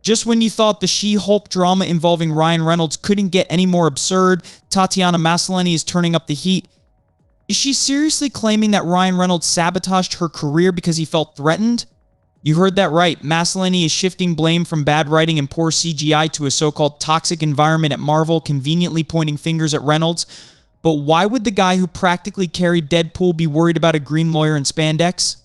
Just when you thought the She-Hulk drama involving Ryan Reynolds couldn't get any more absurd, Tatiana Maslany is turning up the heat. Is she seriously claiming that Ryan Reynolds sabotaged her career because he felt threatened? You heard that right. Maslanys is shifting blame from bad writing and poor CGI to a so-called toxic environment at Marvel, conveniently pointing fingers at Reynolds. But why would the guy who practically carried Deadpool be worried about a green lawyer in spandex?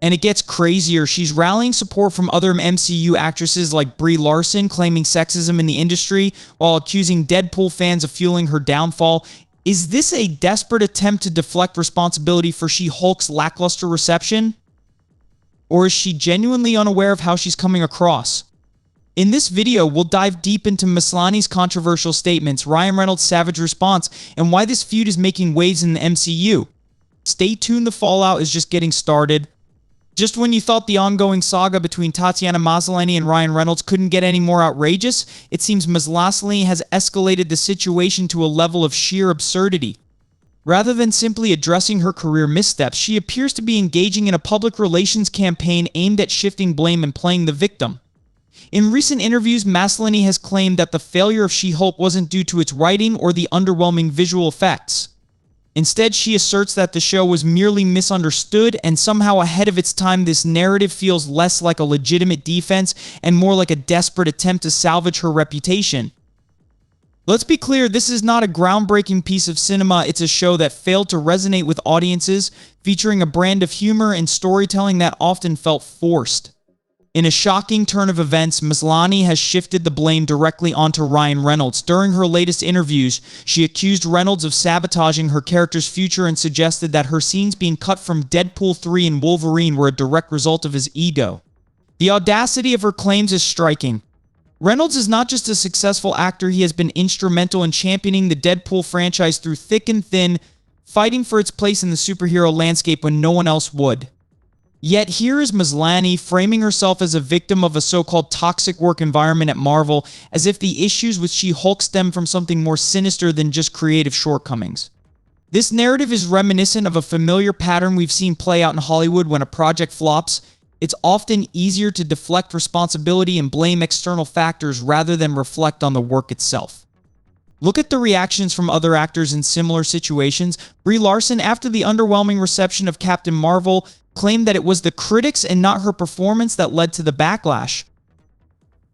And it gets crazier. She's rallying support from other MCU actresses like Brie Larson, claiming sexism in the industry, while accusing Deadpool fans of fueling her downfall. Is this a desperate attempt to deflect responsibility for She-Hulk's lackluster reception? Or is she genuinely unaware of how she's coming across? In this video, we'll dive deep into Maslanys' controversial statements, Ryan Reynolds' savage response, and why this feud is making waves in the MCU. Stay tuned, the fallout is just getting started. Just when you thought the ongoing saga between Tatiana Maslany and Ryan Reynolds couldn't get any more outrageous, it seems Maslany has escalated the situation to a level of sheer absurdity. Rather than simply addressing her career missteps, she appears to be engaging in a public relations campaign aimed at shifting blame and playing the victim. In recent interviews, Maslany has claimed that the failure of She-Hulk wasn't due to its writing or the underwhelming visual effects. Instead, she asserts that the show was merely misunderstood and somehow ahead of its time. This narrative feels less like a legitimate defense and more like a desperate attempt to salvage her reputation. Let's be clear, this is not a groundbreaking piece of cinema. It's a show that failed to resonate with audiences, featuring a brand of humor and storytelling that often felt forced. In a shocking turn of events, Maslany has shifted the blame directly onto Ryan Reynolds. During her latest interviews, she accused Reynolds of sabotaging her character's future and suggested that her scenes being cut from Deadpool 3 and Wolverine were a direct result of his ego. The audacity of her claims is striking. Reynolds is not just a successful actor, he has been instrumental in championing the Deadpool franchise through thick and thin, fighting for its place in the superhero landscape when no one else would. Yet here is Maslany framing herself as a victim of a so-called toxic work environment at Marvel, as if the issues with She-Hulk stem from something more sinister than just creative shortcomings. This narrative is reminiscent of a familiar pattern we've seen play out in Hollywood. When a project flops, it's often easier to deflect responsibility and blame external factors rather than reflect on the work itself. Look at the reactions from other actors in similar situations. Brie Larson, after the underwhelming reception of Captain Marvel, claimed that it was the critics and not her performance that led to the backlash.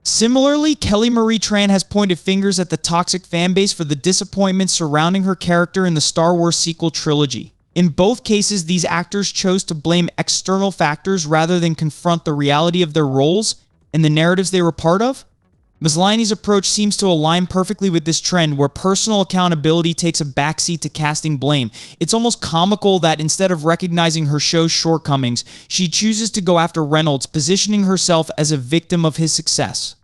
Similarly, Kelly Marie Tran has pointed fingers at the toxic fanbase for the disappointment surrounding her character in the Star Wars sequel trilogy. In both cases, these actors chose to blame external factors rather than confront the reality of their roles and the narratives they were part of. Maslany's approach seems to align perfectly with this trend, where personal accountability takes a backseat to casting blame. It's almost comical that instead of recognizing her show's shortcomings, she chooses to go after Reynolds, positioning herself as a victim of his success.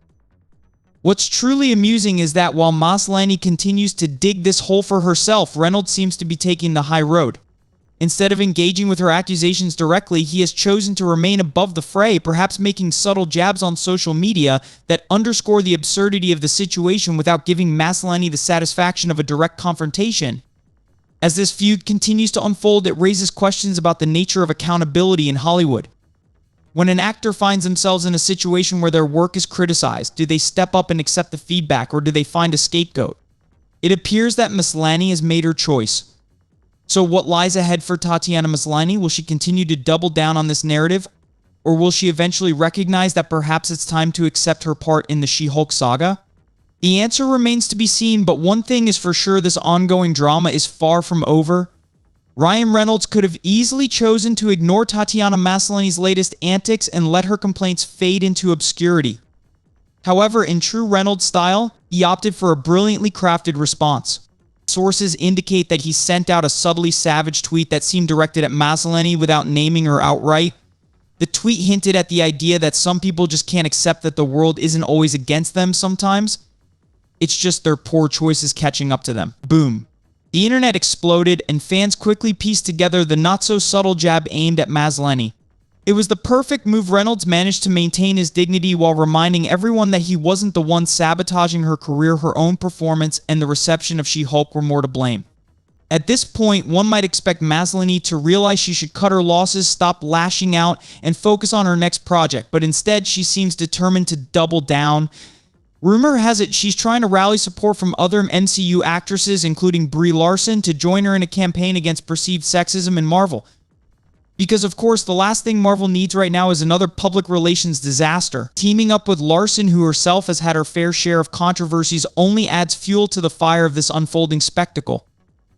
What's truly amusing is that while Maslany continues to dig this hole for herself, Reynolds seems to be taking the high road. Instead of engaging with her accusations directly, he has chosen to remain above the fray, perhaps making subtle jabs on social media that underscore the absurdity of the situation without giving Maslany the satisfaction of a direct confrontation. As this feud continues to unfold, it raises questions about the nature of accountability in Hollywood. When an actor finds themselves in a situation where their work is criticized, do they step up and accept the feedback, or do they find a scapegoat? It appears that Maslany has made her choice. So what lies ahead for Tatiana Maslany? Will she continue to double down on this narrative? Or will she eventually recognize that perhaps it's time to accept her part in the She-Hulk saga? The answer remains to be seen, but one thing is for sure, this ongoing drama is far from over. Ryan Reynolds could have easily chosen to ignore Tatiana Maslany's latest antics and let her complaints fade into obscurity. However, in true Reynolds style, he opted for a brilliantly crafted response. Sources indicate that he sent out a subtly savage tweet that seemed directed at Maslany without naming her outright. The tweet hinted at the idea that some people just can't accept that the world isn't always against them sometimes. It's just their poor choices catching up to them. Boom. The internet exploded, and fans quickly pieced together the not-so-subtle jab aimed at Maslany. It was the perfect move. Reynolds managed to maintain his dignity while reminding everyone that he wasn't the one sabotaging her career. Her own performance and the reception of She-Hulk were more to blame. At this point, one might expect Maslany to realize she should cut her losses, stop lashing out, and focus on her next project, but instead she seems determined to double down. Rumor has it she's trying to rally support from other MCU actresses, including Brie Larson, to join her in a campaign against perceived sexism in Marvel. Because, of course, the last thing Marvel needs right now is another public relations disaster. Teaming up with Larson, who herself has had her fair share of controversies, only adds fuel to the fire of this unfolding spectacle.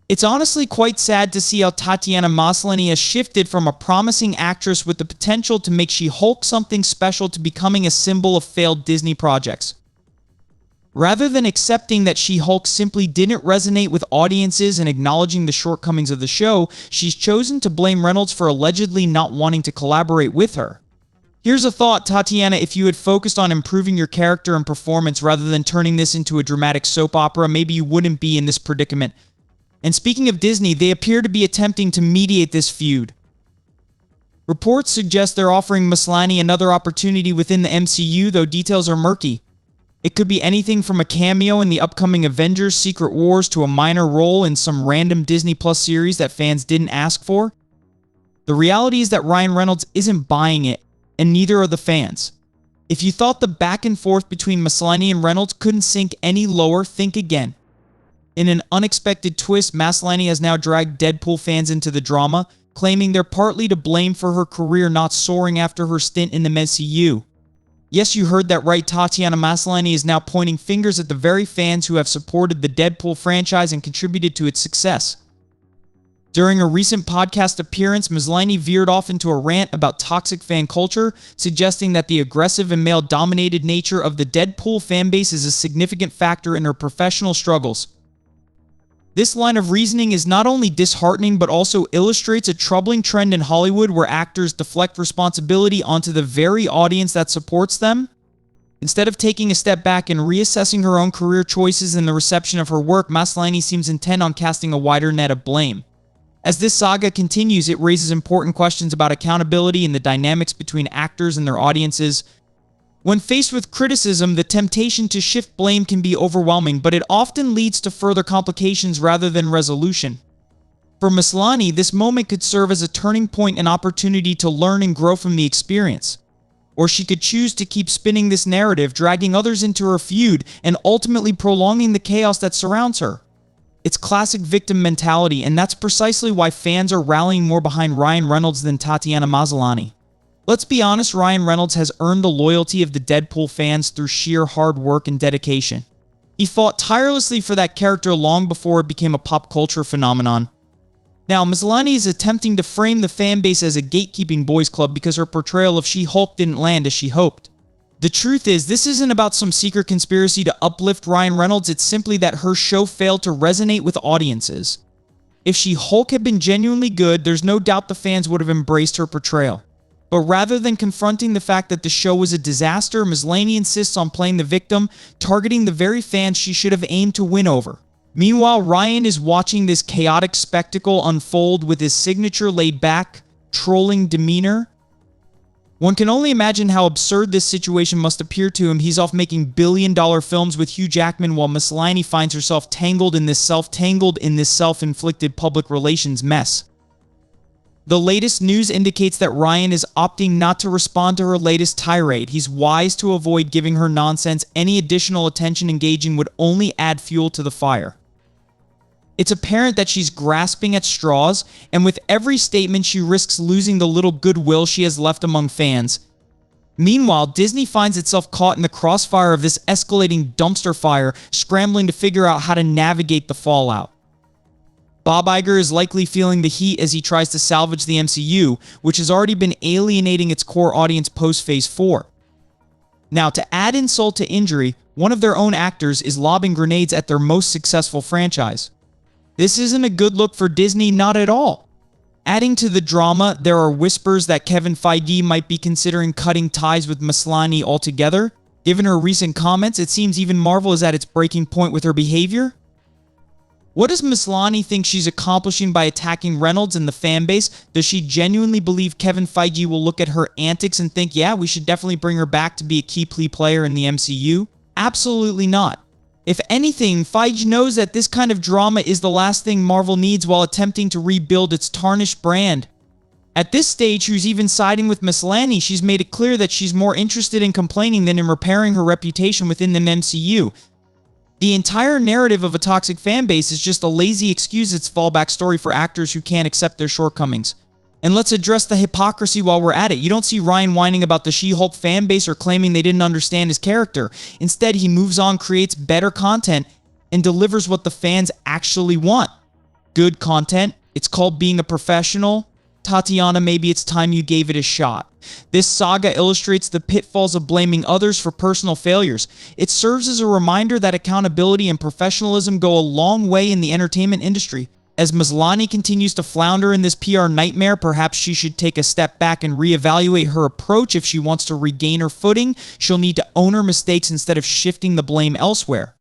It's honestly quite sad to see how Tatiana Maslany has shifted from a promising actress with the potential to make She-Hulk something special to becoming a symbol of failed Disney projects. Rather than accepting that She-Hulk simply didn't resonate with audiences and acknowledging the shortcomings of the show, she's chosen to blame Reynolds for allegedly not wanting to collaborate with her. Here's a thought, Tatiana: if you had focused on improving your character and performance rather than turning this into a dramatic soap opera, maybe you wouldn't be in this predicament. And speaking of Disney, they appear to be attempting to mediate this feud. Reports suggest they're offering Maslany another opportunity within the MCU, though details are murky. It could be anything from a cameo in the upcoming Avengers Secret Wars to a minor role in some random Disney Plus series that fans didn't ask for. The reality is that Ryan Reynolds isn't buying it, and neither are the fans. If you thought the back and forth between Maslany and Reynolds couldn't sink any lower, think again. In an unexpected twist, Maslany has now dragged Deadpool fans into the drama, claiming they're partly to blame for her career not soaring after her stint in the MCU. Yes, you heard that right. Tatiana Maslany is now pointing fingers at the very fans who have supported the Deadpool franchise and contributed to its success. During a recent podcast appearance, Maslany veered off into a rant about toxic fan culture, suggesting that the aggressive and male-dominated nature of the Deadpool fanbase is a significant factor in her professional struggles. This line of reasoning is not only disheartening but also illustrates a troubling trend in Hollywood where actors deflect responsibility onto the very audience that supports them. Instead of taking a step back and reassessing her own career choices and the reception of her work, Maslany seems intent on casting a wider net of blame. As this saga continues, it raises important questions about accountability and the dynamics between actors and their audiences. When faced with criticism, the temptation to shift blame can be overwhelming, but it often leads to further complications rather than resolution. For Maslany, this moment could serve as a turning point and opportunity to learn and grow from the experience. Or she could choose to keep spinning this narrative, dragging others into her feud, and ultimately prolonging the chaos that surrounds her. It's classic victim mentality, and that's precisely why fans are rallying more behind Ryan Reynolds than Tatiana Maslany. Let's be honest, Ryan Reynolds has earned the loyalty of the Deadpool fans through sheer hard work and dedication. He fought tirelessly for that character long before it became a pop culture phenomenon. Now, Maslany is attempting to frame the fanbase as a gatekeeping boys club because her portrayal of She-Hulk didn't land as she hoped. The truth is, this isn't about some secret conspiracy to uplift Ryan Reynolds, it's simply that her show failed to resonate with audiences. If She-Hulk had been genuinely good, there's no doubt the fans would have embraced her portrayal. But rather than confronting the fact that the show was a disaster, Maslany insists on playing the victim, targeting the very fans she should have aimed to win over. Meanwhile, Ryan is watching this chaotic spectacle unfold with his signature laid-back, trolling demeanor. One can only imagine how absurd this situation must appear to him. He's off making billion-dollar films with Hugh Jackman while Maslany finds herself tangled in this self-inflicted public relations mess. The latest news indicates that Ryan is opting not to respond to her latest tirade. He's wise to avoid giving her nonsense. Any additional attention engaging would only add fuel to the fire. It's apparent that she's grasping at straws, and with every statement she risks losing the little goodwill she has left among fans. Meanwhile, Disney finds itself caught in the crossfire of this escalating dumpster fire, scrambling to figure out how to navigate the fallout. Bob Iger is likely feeling the heat as he tries to salvage the MCU, which has already been alienating its core audience post-Phase 4. Now, to add insult to injury, one of their own actors is lobbing grenades at their most successful franchise. This isn't a good look for Disney, not at all. Adding to the drama, there are whispers that Kevin Feige might be considering cutting ties with Maslany altogether. Given her recent comments, it seems even Marvel is at its breaking point with her behavior. What does Maslany think she's accomplishing by attacking Reynolds and the fanbase? Does she genuinely believe Kevin Feige will look at her antics and think, yeah, we should definitely bring her back to be a key player in the MCU? Absolutely not. If anything, Feige knows that this kind of drama is the last thing Marvel needs while attempting to rebuild its tarnished brand. At this stage, she's even siding with Maslany. She's made it clear that she's more interested in complaining than in repairing her reputation within the MCU. The entire narrative of a toxic fanbase is just a lazy excuse, its fallback story for actors who can't accept their shortcomings. And let's address the hypocrisy while we're at it. You don't see Ryan whining about the She-Hulk fanbase or claiming they didn't understand his character. Instead, he moves on, creates better content, and delivers what the fans actually want. Good content. It's called being a professional. Tatiana, maybe it's time you gave it a shot. This saga illustrates the pitfalls of blaming others for personal failures. It serves as a reminder that accountability and professionalism go a long way in the entertainment industry. As Maslany continues to flounder in this PR nightmare, perhaps she should take a step back and reevaluate her approach. If she wants to regain her footing, she'll need to own her mistakes instead of shifting the blame elsewhere.